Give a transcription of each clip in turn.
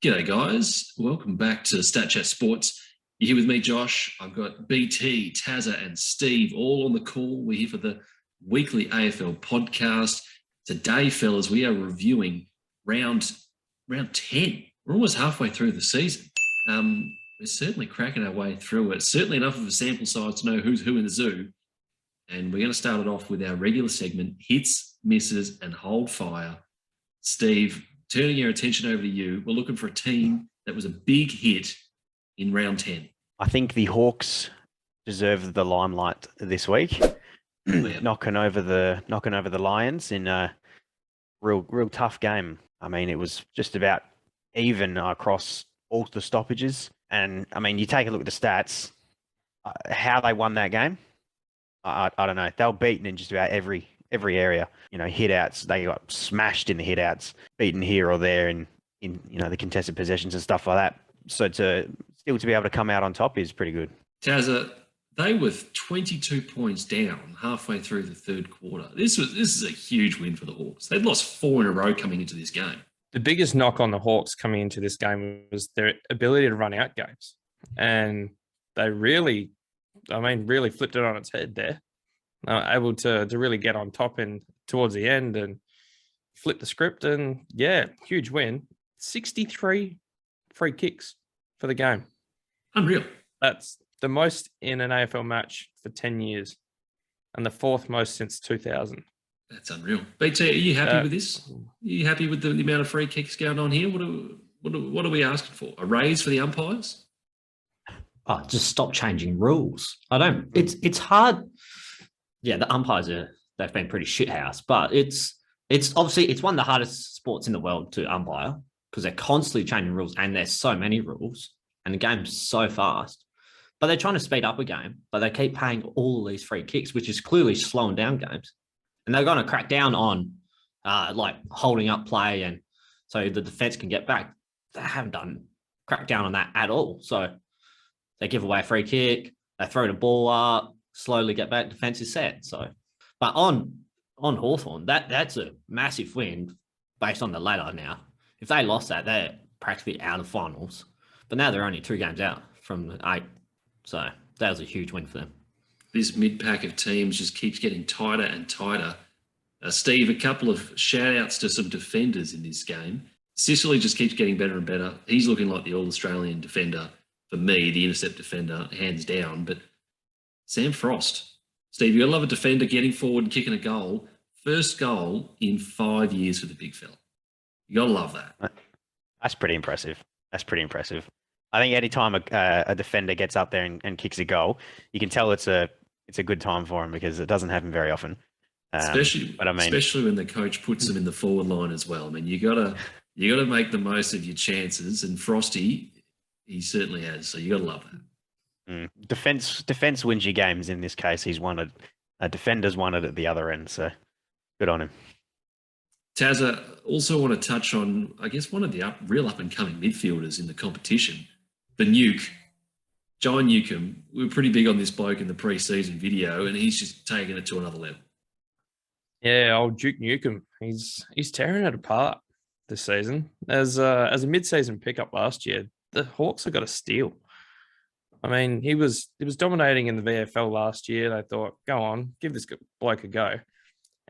G'day, guys. Welcome back to Stat Chat Sports. You're here with me, Josh. I've got BT, Tazza, and Steve all on the call. We're here for the weekly AFL podcast. Today, fellas, we are reviewing round 10. We're almost halfway through the season. We're certainly cracking our way through it. Certainly enough of a sample size to know who's who in the zoo. And we're going to start it off with our regular segment, hits, misses, and hold fire. Steve, turning our attention over to you, we're looking for a team that was a big hit in round 10. I think the Hawks deserve the limelight this week, knocking over the Lions in a real tough game. I mean, it was just about even across all the stoppages. And I mean, you take a look at the stats, how they won that game. I don't know. They were beaten in just about every area. You know, hit outs, they got smashed in the hit outs, beaten here or there in the contested possessions and stuff like that. So to be able to come out on top is pretty good. Tazza, they were 22 points down halfway through the third quarter. This is a huge win for the Hawks. They'd lost 4 in a row coming into this game. The biggest knock on the Hawks coming into this game was their ability to run out games. And they really flipped it on its head there. Able to really get on top and towards the end and flip the script. And yeah, huge win. 63 free kicks for the game. Unreal. That's the most in an AFL match for 10 years and the fourth most since 2000. That's unreal. BT, are you happy with this? Are you happy with the amount of free kicks going on here? What are we asking for? A raise for the umpires? Oh, just stop changing rules. It's hard. Yeah, the umpires they've been pretty shithouse, but it's obviously it's one of the hardest sports in the world to umpire because they're constantly changing rules and there's so many rules and the game's so fast. But they're trying to speed up a game, but they keep paying all these free kicks, which is clearly slowing down games. And they're going to crack down on like holding up play and so the defense can get back. They haven't cracked down on that at all. So they give away a free kick, they throw the ball up, slowly get back, defense is set. So, but on Hawthorn, that's a massive win based on the ladder now. If they lost that, they're practically out of finals. But now they're only 2 games out from the 8. So that was a huge win for them. This mid-pack of teams just keeps getting tighter and tighter. Steve, a couple of shout-outs to some defenders in this game. Sicily just keeps getting better and better. He's looking like the All-Australian defender. For me, the intercept defender, hands down. But Sam Frost. Steve, you'll love a defender getting forward and kicking a goal. First goal in 5 years for the big fella. You got to love that. That's pretty impressive. I think anytime a defender gets up there and kicks a goal, you can tell it's a good time for him because it doesn't happen very often. Especially when the coach puts them in the forward line as well. I mean, you gotta make the most of your chances, and Frosty, he certainly has. So you got to love that. Defense wins you games. In this case, he's won it. Defenders won it at the other end. So good on him. Tazza, also want to touch on, I guess, one of the real up-and-coming midfielders in the competition, the Nuke, John Newcomb. We were pretty big on this bloke in the pre-season video, and he's just taking it to another level. Yeah, old Duke Newcomb. He's tearing it apart this season. As a mid-season pickup last year, the Hawks have got a steal. I mean, he was dominating in the VFL last year. They thought, go on, give this bloke a go.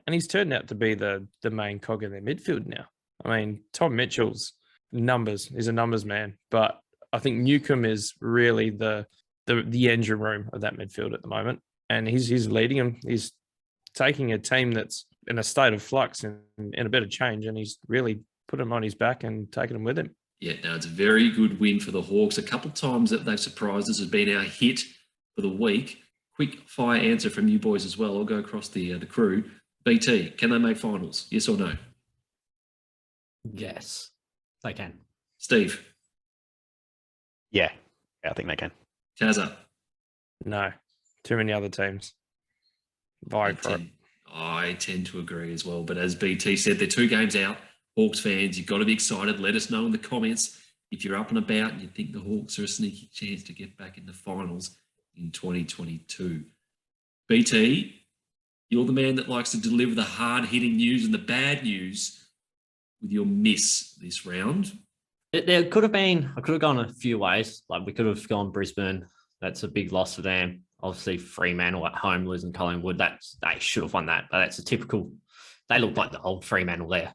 And he's turned out to be the main cog in their midfield now. I mean, Tom Mitchell's numbers is a numbers man, but I think Newcomb is really the engine room of that midfield at the moment. And he's leading them. He's taking a team that's in a state of flux and in a bit of change, and he's really put them on his back and taken them with him. Yeah, no, it's a very good win for the Hawks. A couple of times that they've surprised us has been our hit for the week. Quick fire answer from you boys as well. I'll go across the crew. BT, can they make finals? Yes or no? Yes, they can. Steve? Yeah, I think they can. Tazza? No, too many other teams vying for it. I tend to agree as well. But as BT said, they're 2 games out. Hawks fans, you've got to be excited. Let us know in the comments if you're up and about and you think the Hawks are a sneaky chance to get back in the finals in 2022. BT, you're the man that likes to deliver the hard-hitting news and the bad news with your miss this round. There could have been. I could have gone a few ways. Like we could have gone Brisbane. That's a big loss for them. Obviously, Fremantle at home losing Collingwood. They should have won that. But that's a typical. They look like the old Fremantle there.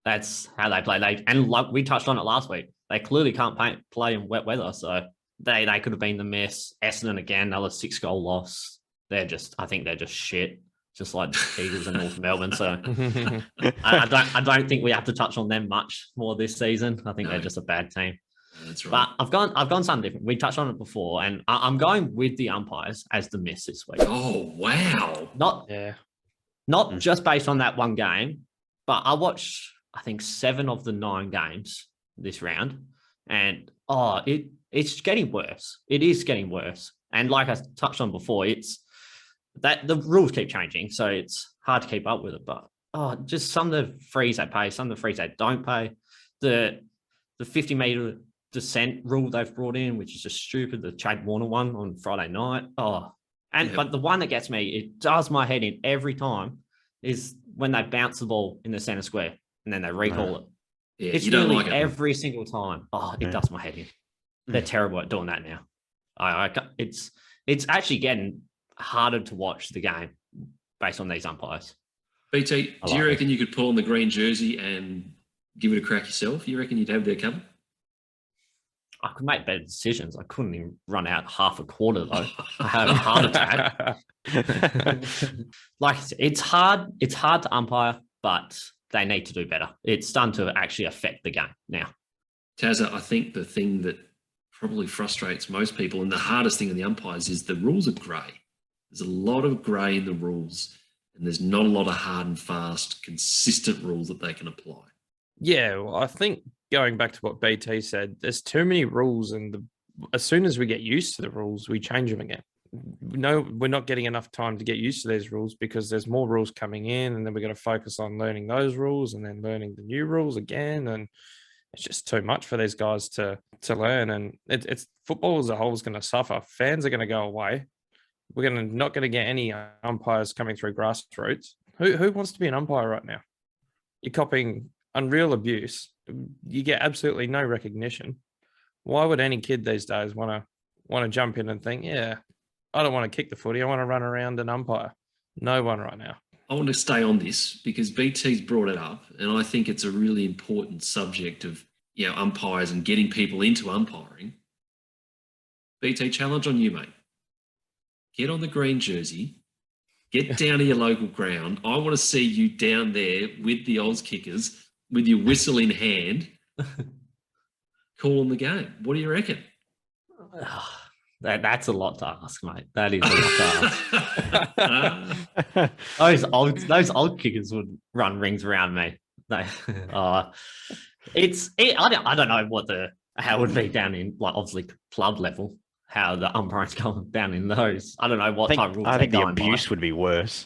That's how they play. And like we touched on it last week, they clearly can't play in wet weather. So they could have been the miss. Essendon again, another 6-goal loss. I think they're just shit. Just like the Eagles in North Melbourne. So I don't think we have to touch on them much more this season. I think they're just a bad team. That's right. But I've gone something different. We touched on it before, and I'm going with the umpires as the miss this week. Oh, wow. Not just based on that one game, but I watched, I think, 7 of the 9 games this round, and it's getting worse. It is getting worse. And like I touched on before, it's that the rules keep changing, so it's hard to keep up with it. But just some of the frees they pay, some of the frees they don't pay. The 50-meter descent rule they've brought in, which is just stupid. The Chad Warner one on Friday night. But the one that gets me, it does my head in every time, is when they bounce the ball in the center square and then they recall it. Yeah, it's you don't nearly like it. every single time. It does my head in. They're terrible at doing that now. It's actually getting harder to watch the game based on these umpires. BT, do you reckon you could pull on the green jersey and give it a crack yourself? You reckon you'd have their cover? I could make better decisions. I couldn't even run out half a quarter though. I had a heart attack. Like I said, it's hard to umpire, but they need to do better. It's done to actually affect the game now. Tazza, I think the thing that probably frustrates most people and the hardest thing in the umpires is the rules are grey. There's a lot of grey in the rules, and there's not a lot of hard and fast, consistent rules that they can apply. Yeah, well, I think going back to what BT said, there's too many rules, and as soon as we get used to the rules, we change them again. No, we're not getting enough time to get used to these rules because there's more rules coming in, and then we're going to focus on learning those rules and then learning the new rules again, and it's just too much for these guys to learn. And it's football as a whole is going to suffer. Fans are going to go away. We're not going to get any umpires coming through grassroots. Who wants to be an umpire right now? You're copying unreal abuse. You get absolutely no recognition. Why would any kid these days want to jump in and think, yeah, I don't want to kick the footy, I want to run around and umpire? No one right now. I want to stay on this because BT's brought it up, and I think it's a really important subject of umpires and getting people into umpiring. BT, challenge on you, mate. Get on the green jersey, get down to your local ground. I want to see you down there with the Oz kickers, with your whistle in hand, calling the game. What do you reckon? That's a lot to ask, mate. That is a lot to ask. Those old kickers would run rings around me. I don't know how it would be down in, like, obviously club level, how the umpiring's going down in those. I don't know what type of rules. I think the abuse would be worse.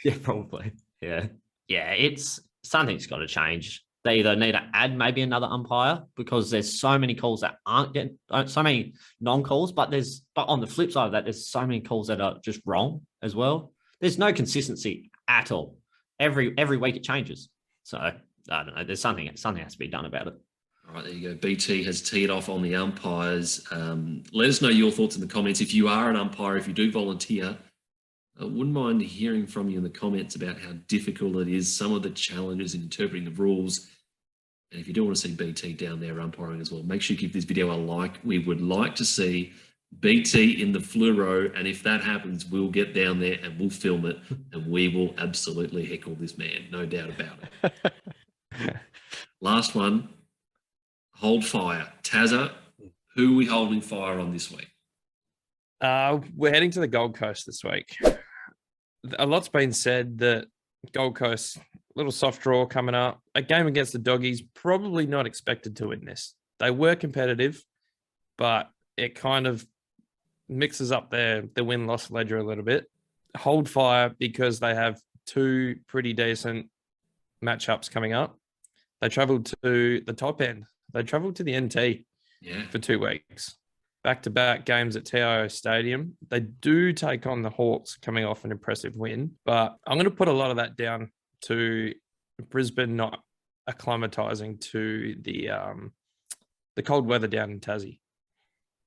Yeah, probably. Yeah. It's something's got to change. They either need to add maybe another umpire because there's so many calls that aren't getting, so many non-calls, but on the flip side of that, there's so many calls that are just wrong as well. There's no consistency at all. Every week it changes. So I don't know. There's something has to be done about it. All right, there you go. BT has teed off on the umpires. Let us know your thoughts in the comments. If you are an umpire, if you do volunteer, I wouldn't mind hearing from you in the comments about how difficult it is, some of the challenges in interpreting the rules. And if you do want to see BT down there umpiring as well, make sure you give this video a like. We would like to see BT in the fluoro, and if that happens, we'll get down there and we'll film it, and we will absolutely heckle this man, no doubt about it. Last one. Hold fire. Tazza, who are we holding fire on this week? We're heading to the Gold Coast this week. A lot's been said that Gold Coast, little soft draw coming up. A game against the Doggies, probably not expected to win this. They were competitive, but it kind of mixes up the win-loss ledger a little bit. Hold fire because they have 2 pretty decent matchups coming up. They travelled to the top end. They travelled to the NT for 2 weeks. Back-to-back games at TIO Stadium. They do take on the Hawks coming off an impressive win, but I'm going to put a lot of that down to Brisbane not acclimatising to the the cold weather down in Tassie.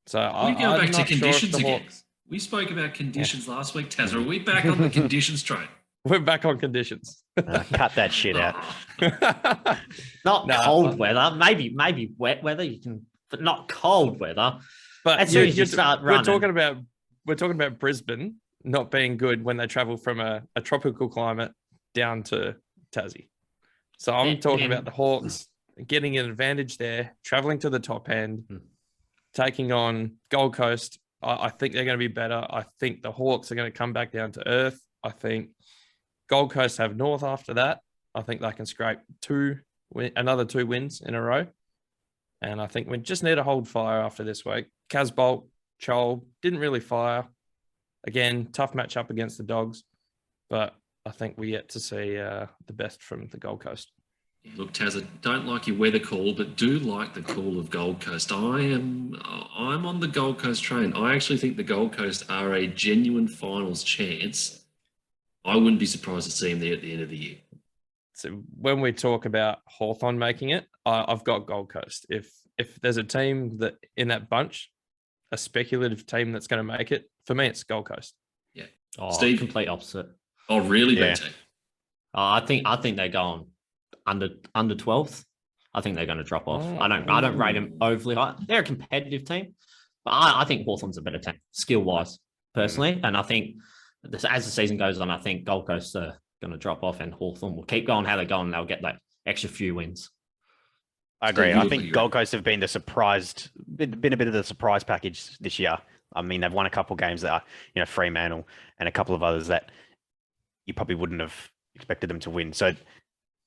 So We go back to conditions again. Hawks, We spoke about conditions last week, Taz. Are we back on the conditions train? we're back on conditions. Cut that shit out. Not cold weather. Maybe wet weather. You can, but not cold weather. But As soon as you start running, we're talking about Brisbane not being good when they travel from a tropical climate down to Tassie. So I'm talking about the Hawks getting an advantage there, traveling to the top end, taking on Gold Coast. I think they're going to be better. I think the Hawks are going to come back down to earth. I think Gold Coast have North after that. I think they can scrape another 2 wins in a row. And I think we just need to hold fire after this week. Casbolt, Chol didn't really fire. Again, tough matchup against the Dogs. But I think we yet to see the best from the Gold Coast. Look, Taz, I don't like your weather call, but do like the call of Gold Coast. I'm on the Gold Coast train. I actually think the Gold Coast are a genuine finals chance. I wouldn't be surprised to see them there at the end of the year. So when we talk about Hawthorn making it, I've got Gold Coast. If there's a team that in that bunch, a speculative team that's going to make it, for me, it's Gold Coast. Yeah. Oh, Steve? complete opposite. Oh, really, Yeah. BT? I think they're going under 12th. I think they're going to drop off. Oh. I don't rate them overly high. They're a competitive team, but I think Hawthorn's a better team skill wise, personally. And I think as the season goes on, I think Gold Coast are going to drop off, and Hawthorn will keep going how they're going. They'll get that extra few wins. I agree. Steve, I think Gold Coast have been been a bit of the surprise package this year. I mean, they've won a couple of games that are, Fremantle and a couple of others that you probably wouldn't have expected them to win. So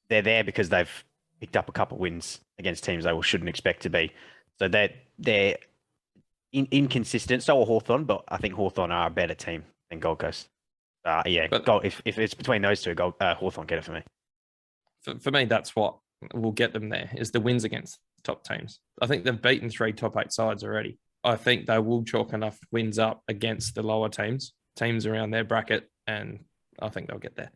they're there because they've picked up a couple of wins against teams they shouldn't expect to be. So they're inconsistent. So are Hawthorn, but I think Hawthorn are a better team than Gold Coast. But if it's between those two, Hawthorn get it for me. For me, that's what will get them there, is the wins against top teams. I think they've beaten 3 top 8 sides already. I think they will chalk enough wins up against the lower teams around their bracket, and I think they'll get there.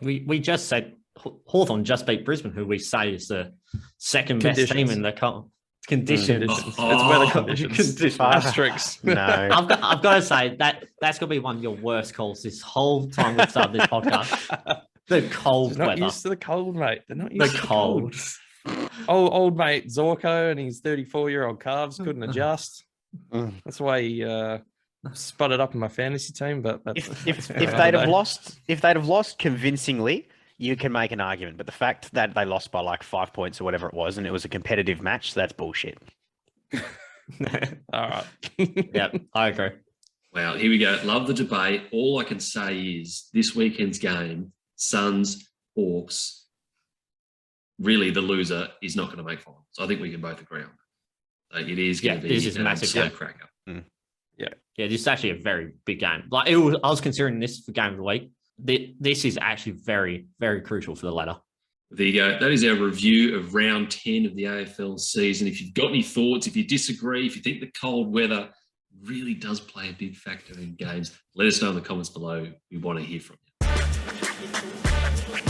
We just said Hawthorn just beat Brisbane, who we say is the second best team in the conditions. It's weather conditions. Asterisks. No. I've got to say that's going to be one of your worst calls this whole time we've started this podcast. The cold They're not weather. used to the cold, mate. They're not used The to cold. the cold. Old mate Zorko and his 34-year-old calves couldn't adjust. That's why he sputtered up in my fantasy team. But If they'd have lost convincingly, you can make an argument. But the fact that they lost by like 5 points or whatever it was, and it was a competitive match, that's bullshit. all right. Yeah, I agree. Wow, here we go. Love the debate. All I can say is this weekend's game, Suns, Hawks, really the loser is not going to make finals. I think we can both agree on that. So it is going to be this is a massive game. cracker. Yeah, this is actually a very big game. I was considering this for game of the week. This is actually very, very crucial for the ladder. There you go. That is our review of round 10 of the AFL season. If you've got any thoughts, if you disagree, if you think the cold weather really does play a big factor in games, let us know in the comments below. We want to hear from you.